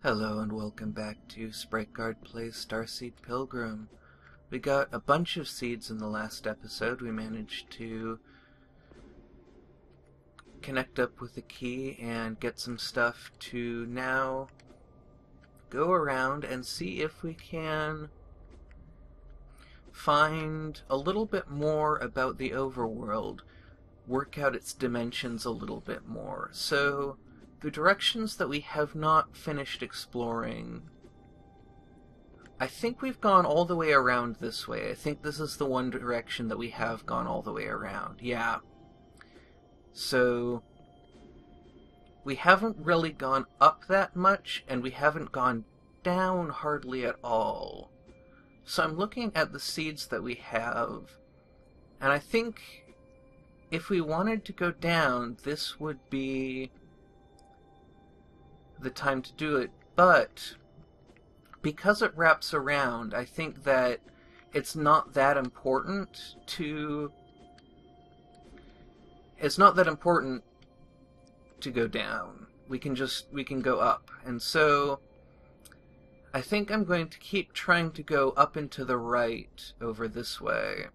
Hello and welcome back to Sprite Guard plays Starseed Pilgrim. We got a bunch of seeds in the last episode. We managed to connect up with the key and get some stuff to now go around and see if we can find a little bit more about the overworld, work out its dimensions a little bit more. So the directions that we have not finished exploring, I think we've gone all the way around this way. I think this is the one direction that we have gone all the way around. Yeah. So we haven't really gone up that much, and we haven't gone down hardly at all. So I'm looking at the seeds that we have, and I think if we wanted to go down, this would be the time to do it, but because it wraps around, I think that it's not that important to go down. We can go up. And so I think I'm going to keep trying to go up and to the right over this way.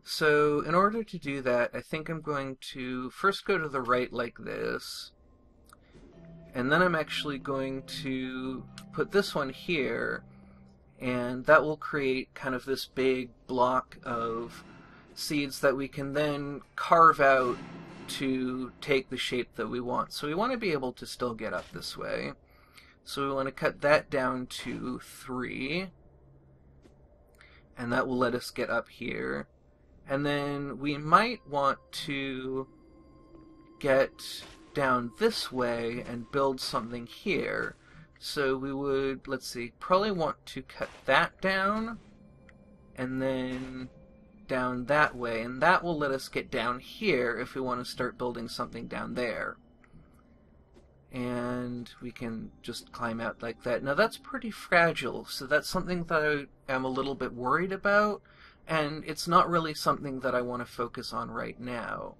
So in order to do that, I think I'm going to first go to the right like this. And then I'm actually going to put this one here, and that will create kind of this big block of seeds that we can then carve out to take the shape that we want. So we want to be able to still get up this way. So we want to cut that down to 3, and that will let us get up here. And then we might want to get down this way and build something here. So we would, let's see, probably want to cut that down and then down that way, and that will let us get down here if we want to start building something down there. And we can just climb out like that. Now that's pretty fragile, so that's something that I am a little bit worried about, and it's not really something that I want to focus on right now.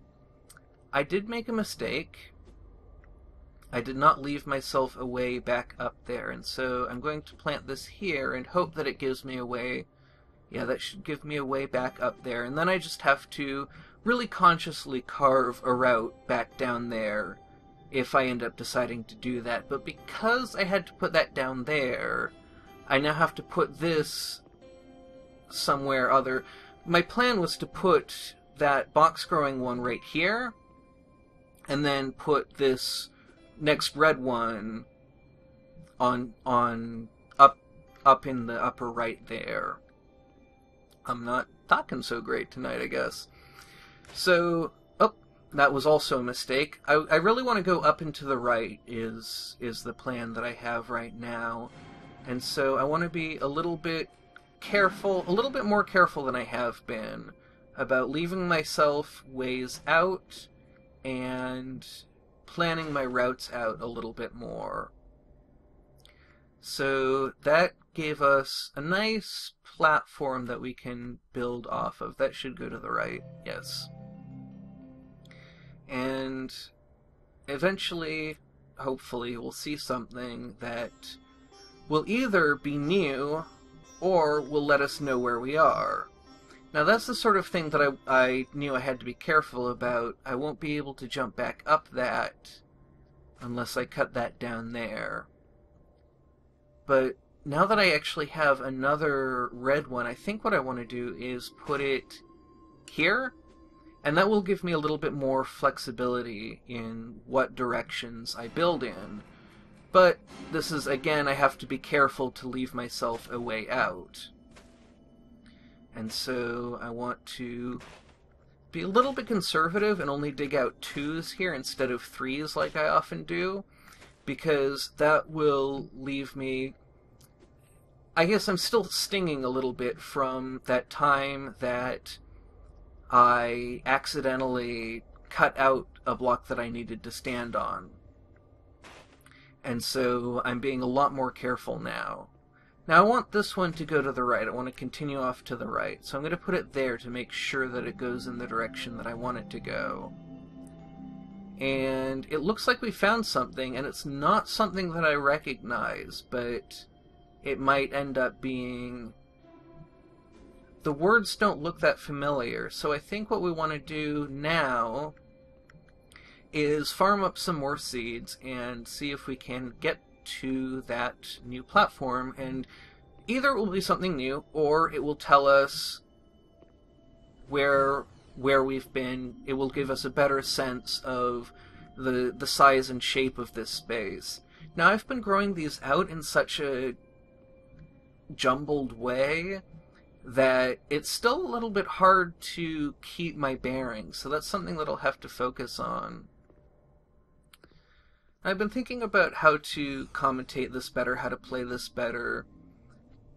I did make a mistake. I did not leave myself a way back up there, and so I'm going to plant this here and hope that it gives me a way. Yeah, that should give me a way back up there, and then I just have to really consciously carve a route back down there if I end up deciding to do that. But because I had to put that down there, I now have to put this somewhere other. My plan was to put that box growing one right here, and then put this next red one on up in the upper right there. I'm not talking so great tonight, I guess. So, oh, that was also a mistake. I really want to go up and to the right is the plan that I have right now. And so I want to be a little bit careful, a little bit more careful than I have been about leaving myself ways out and planning my routes out a little bit more. So that gave us a nice platform that we can build off of. That should go to the right, yes. And eventually, hopefully, we'll see something that will either be new or will let us know where we are. Now that's the sort of thing that I knew I had to be careful about. I won't be able to jump back up that unless I cut that down there. But now that I actually have another red one, I think what I want to do is put it here, and that will give me a little bit more flexibility in what directions I build in. But this is, again, I have to be careful to leave myself a way out. And so I want to be a little bit conservative and only dig out 2s here instead of 3s like I often do, because that will leave me... I guess I'm still stinging a little bit from that time that I accidentally cut out a block that I needed to stand on. And so I'm being a lot more careful now. Now I want this one to go to the right. I want to continue off to the right. So I'm going to put it there to make sure that it goes in the direction that I want it to go. and it looks like we found something, and it's not something that I recognize, but it might end up being... The words don't look that familiar, so I think what we want to do now is farm up some more seeds and see if we can get to that new platform, and either it will be something new, or it will tell us where we've been. It will give us a better sense of the size and shape of this space. Now, I've been growing these out in such a jumbled way that it's still a little bit hard to keep my bearings, so that's something that I'll have to focus on. I've been thinking about how to commentate this better, how to play this better.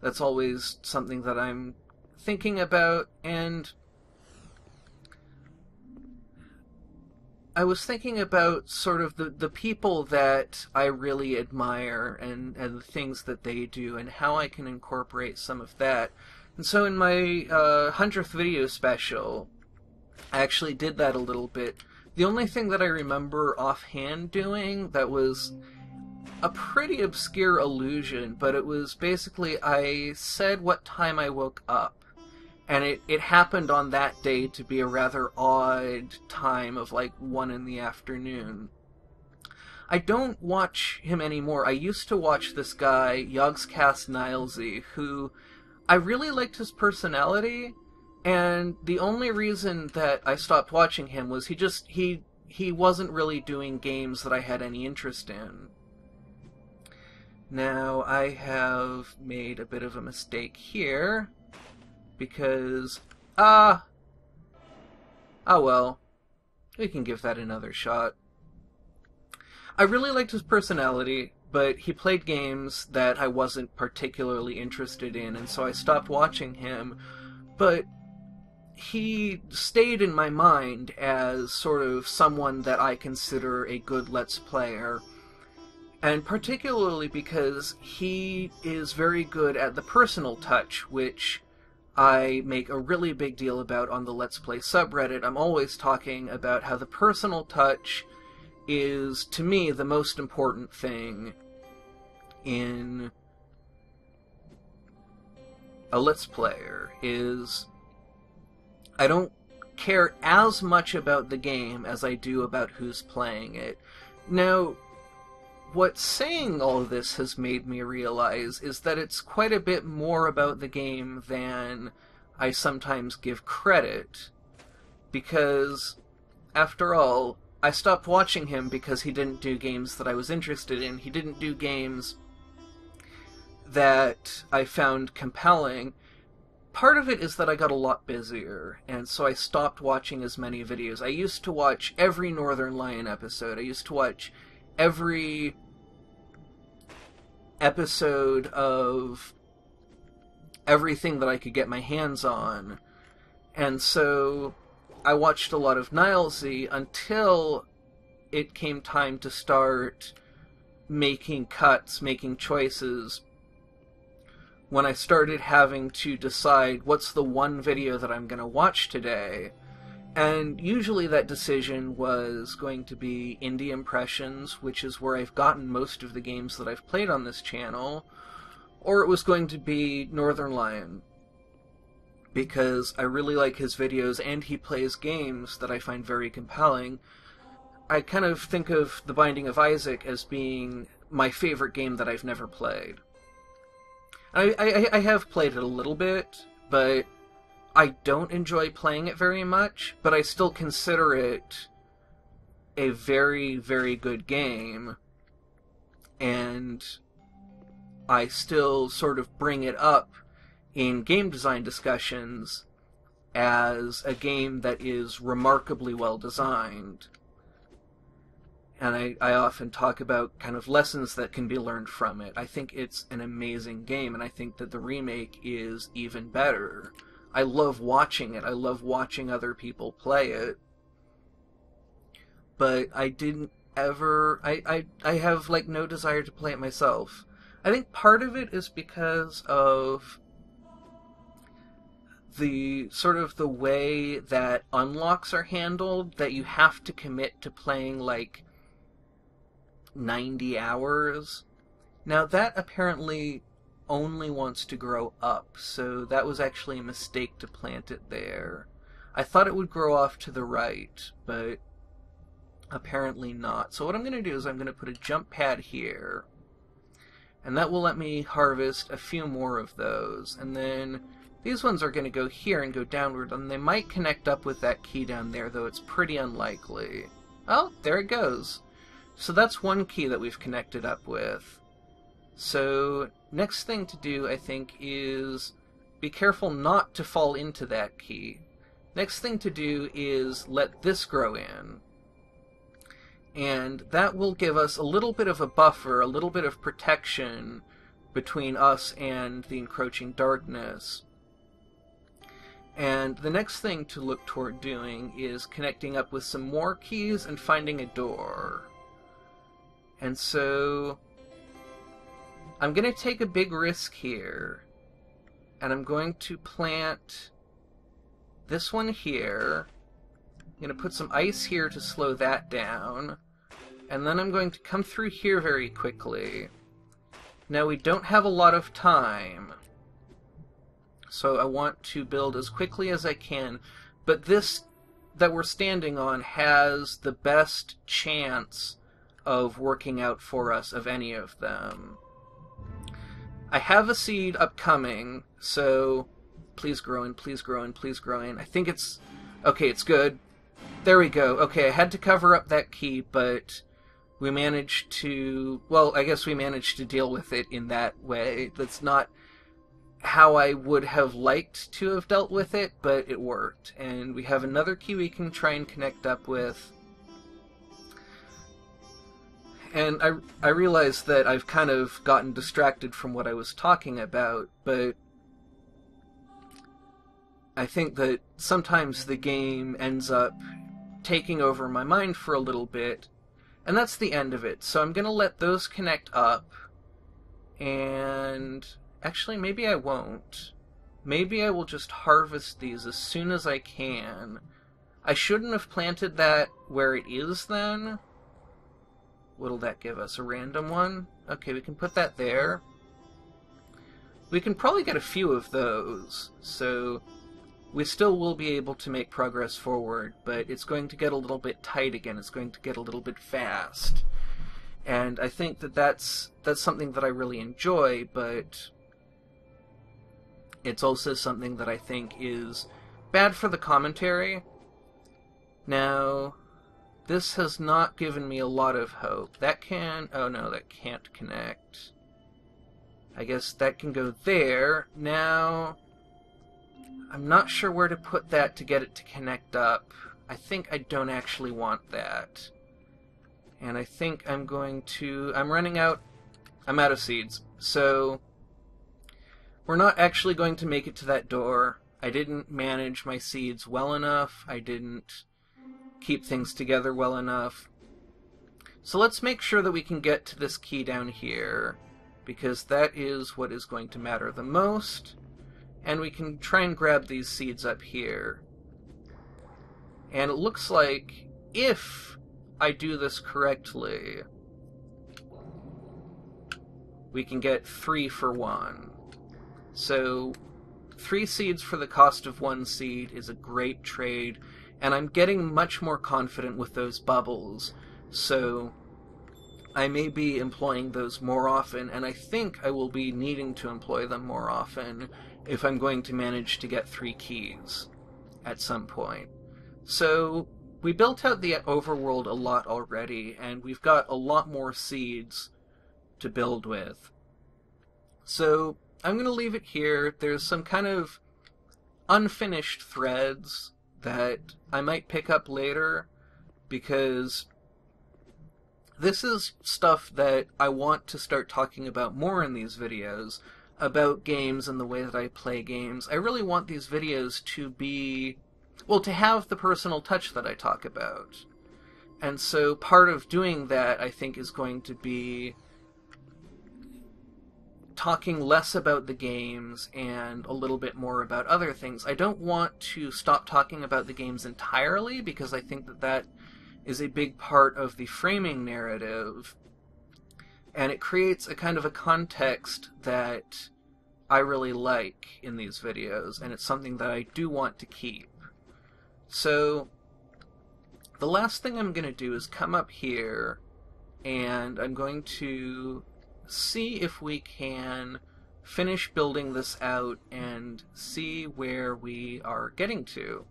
That's always something that I'm thinking about, and I was thinking about sort of the people that I really admire and the things that they do and how I can incorporate some of that. And so in my 100th video special, I actually did that a little bit. The only thing that I remember offhand doing that was a pretty obscure illusion, but it was basically I said what time I woke up. And it happened on that day to be a rather odd time of like 1 in the afternoon. I don't watch him anymore. I used to watch this guy, Yogscast Nilesy, who I really liked his personality, and the only reason that I stopped watching him was he wasn't really doing games that I had any interest in. Now, I have made a bit of a mistake here, because, oh well, we can give that another shot. I really liked his personality, but he played games that I wasn't particularly interested in, and so I stopped watching him. But he stayed in my mind as sort of someone that I consider a good Let's Player, and particularly because he is very good at the personal touch, which I make a really big deal about on the Let's Play subreddit. I'm always talking about how the personal touch is, to me, the most important thing in a Let's Player. Is I don't care as much about the game as I do about who's playing it. Now, what saying all of this has made me realize is that it's quite a bit more about the game than I sometimes give credit, because, after all, I stopped watching him because he didn't do games that I was interested in. He didn't do games that I found compelling. Part of it is that I got a lot busier, and so I stopped watching as many videos. I used to watch every Northern Lion episode. I used to watch every episode of everything that I could get my hands on. And so I watched a lot of Nilesy until it came time to start making cuts, making choices, when I started having to decide what's the one video that I'm going to watch today. And usually that decision was going to be Indie Impressions, which is where I've gotten most of the games that I've played on this channel, or it was going to be Northern Lion, because I really like his videos and he plays games that I find very compelling. I kind of think of The Binding of Isaac as being my favorite game that I've never played. I have played it a little bit, but I don't enjoy playing it very much, but I still consider it a very, very good game, and I still sort of bring it up in game design discussions as a game that is remarkably well designed. And I often talk about kind of lessons that can be learned from it. I think it's an amazing game, and I think that the remake is even better. I love watching it. I love watching other people play it. But I didn't ever... I have, like, no desire to play it myself. I think part of it is because of the sort of the way that unlocks are handled, that you have to commit to playing like 90 hours. Now that apparently only wants to grow up, so that was actually a mistake to plant it there. I thought it would grow off to the right, but apparently not. So what I'm going to do is I'm going to put a jump pad here, and that will let me harvest a few more of those. And then these ones are going to go here and go downward, and they might connect up with that key down there, though it's pretty unlikely. Oh, there it goes. So that's one key that we've connected up with. So next thing to do, I think, is be careful not to fall into that key. Next thing to do is let this grow in. And that will give us a little bit of a buffer, a little bit of protection between us and the encroaching darkness. And the next thing to look toward doing is connecting up with some more keys and finding a door. And so I'm going to take a big risk here, and I'm going to plant this one here. I'm going to put some ice here to slow that down, and then I'm going to come through here very quickly. Now we don't have a lot of time, so I want to build as quickly as I can, but this that we're standing on has the best chance of working out for us of any of them. I have a seed upcoming, so please grow in, please grow in, please grow in. I think it's... okay, it's good. There we go. Okay, I had to cover up that key, but we managed to... well, I guess we managed to deal with it in that way. That's not how I would have liked to have dealt with it, but it worked. And we have another key we can try and connect up with. And I realize that I've kind of gotten distracted from what I was talking about, but I think that sometimes the game ends up taking over my mind for a little bit, and that's the end of it. So I'm going to let those connect up, and actually maybe I won't. Maybe I will just harvest these as soon as I can. I shouldn't have planted that where it is then. What'll that give us? A random one? Okay, we can put that there. We can probably get a few of those, so we still will be able to make progress forward, but it's going to get a little bit tight again. It's going to get a little bit fast. And I think that that's something that I really enjoy, but it's also something that I think is bad for the commentary. Now, this has not given me a lot of hope. That can... oh no, that can't connect. I guess that can go there. Now, I'm not sure where to put that to get it to connect up. I think I don't actually want that. And I think I'm going to... I'm running out... I'm out of seeds. So, we're not actually going to make it to that door. I didn't manage my seeds well enough. I didn't keep things together well enough. So let's make sure that we can get to this key down here, because that is what is going to matter the most. And we can try and grab these seeds up here. And it looks like, if I do this correctly, we can get 3 for 1. So 3 seeds for the cost of 1 seed is a great trade, and I'm getting much more confident with those bubbles, so I may be employing those more often, and I think I will be needing to employ them more often if I'm going to manage to get 3 keys at some point. So we built out the overworld a lot already, and we've got a lot more seeds to build with. So I'm going to leave it here. There's some kind of unfinished threads that I might pick up later, because this is stuff that I want to start talking about more in these videos, about games and the way that I play games. I really want these videos to be, well, to have the personal touch that I talk about. And so part of doing that, I think, is going to be talking less about the games and a little bit more about other things. I don't want to stop talking about the games entirely, because I think that that is a big part of the framing narrative, and it creates a kind of a context that I really like in these videos, and it's something that I do want to keep. So the last thing I'm going to do is come up here, and I'm going to see if we can finish building this out and see where we are getting to.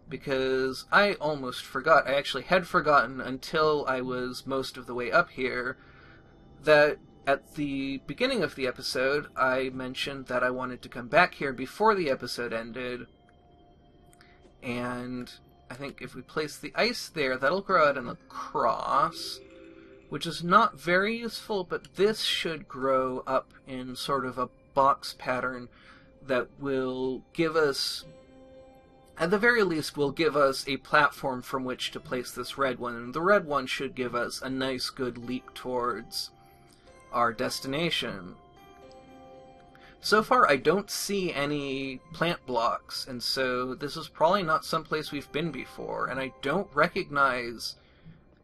Because I almost forgot, I actually had forgotten until I was most of the way up here, that at the beginning of the episode I mentioned that I wanted to come back here before the episode ended, and I think if we place the ice there, that'll grow out in a cross, which is not very useful, but this should grow up in sort of a box pattern that will give us, at the very least, will give us a platform from which to place this red one, and the red one should give us a nice good leap towards our destination. So far I don't see any plant blocks, and so this is probably not someplace we've been before, and I don't recognize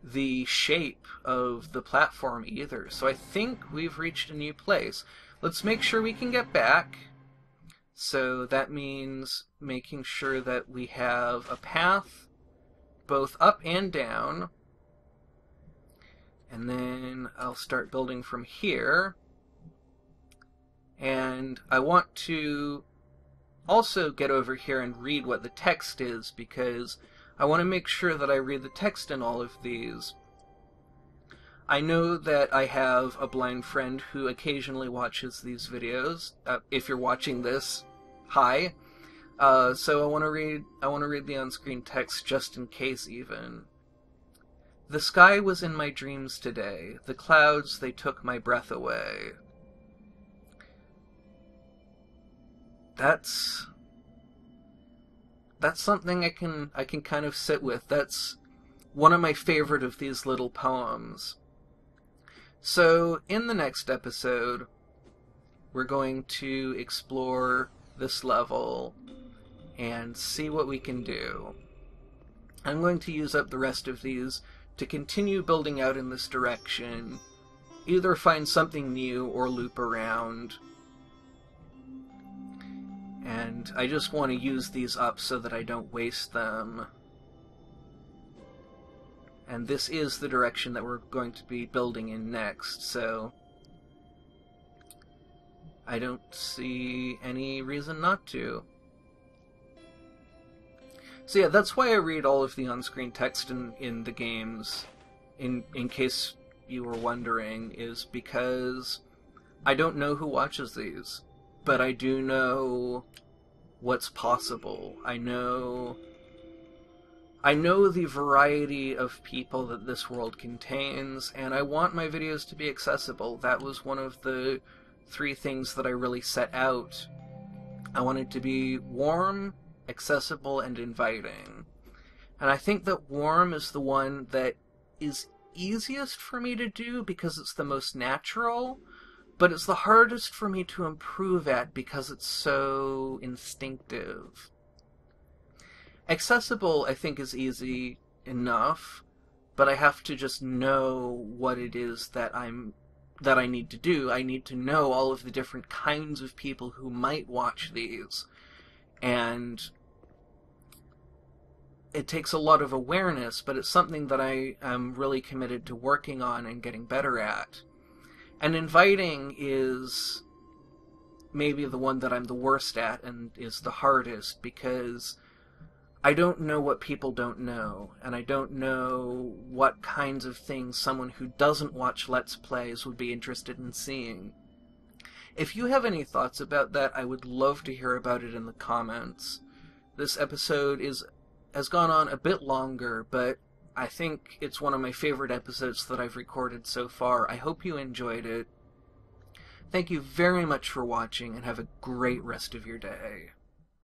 the shape of the platform either, so I think we've reached a new place. Let's make sure we can get back. So that means making sure that we have a path both up and down, and then I'll start building from here. And I want to also get over here and read what the text is, because I want to make sure that I read the text in all of these. I know that I have a blind friend who occasionally watches these videos. If you're watching this, hi. So I want to read the on-screen text just in case even. The sky was in my dreams today. The clouds, they took my breath away. That's something I can kind of sit with. That's one of my favorite of these little poems. So in the next episode, we're going to explore this level and see what we can do. I'm going to use up the rest of these to continue building out in this direction, either find something new or loop around. And I just want to use these up so that I don't waste them. And this is the direction that we're going to be building in next, so I don't see any reason not to. So yeah, that's why I read all of the on-screen text in the games, in case you were wondering, is because I don't know who watches these, but I do know what's possible. I know the variety of people that this world contains, and I want my videos to be accessible. That was one of the 3 things that I really set out. I wanted to be warm, accessible, and inviting. And I think that warm is the one that is easiest for me to do because it's the most natural, but it's the hardest for me to improve at because it's so instinctive. Accessible, I think, is easy enough, but I have to just know what it is that I need to do. I need to know all of the different kinds of people who might watch these, and it takes a lot of awareness, but it's something that I am really committed to working on and getting better at. And inviting is maybe the one that I'm the worst at and is the hardest, because I don't know what people don't know, and I don't know what kinds of things someone who doesn't watch Let's Plays would be interested in seeing. If you have any thoughts about that, I would love to hear about it in the comments. This episode has gone on a bit longer, but I think it's one of my favorite episodes that I've recorded so far. I hope you enjoyed it. Thank you very much for watching, and have a great rest of your day.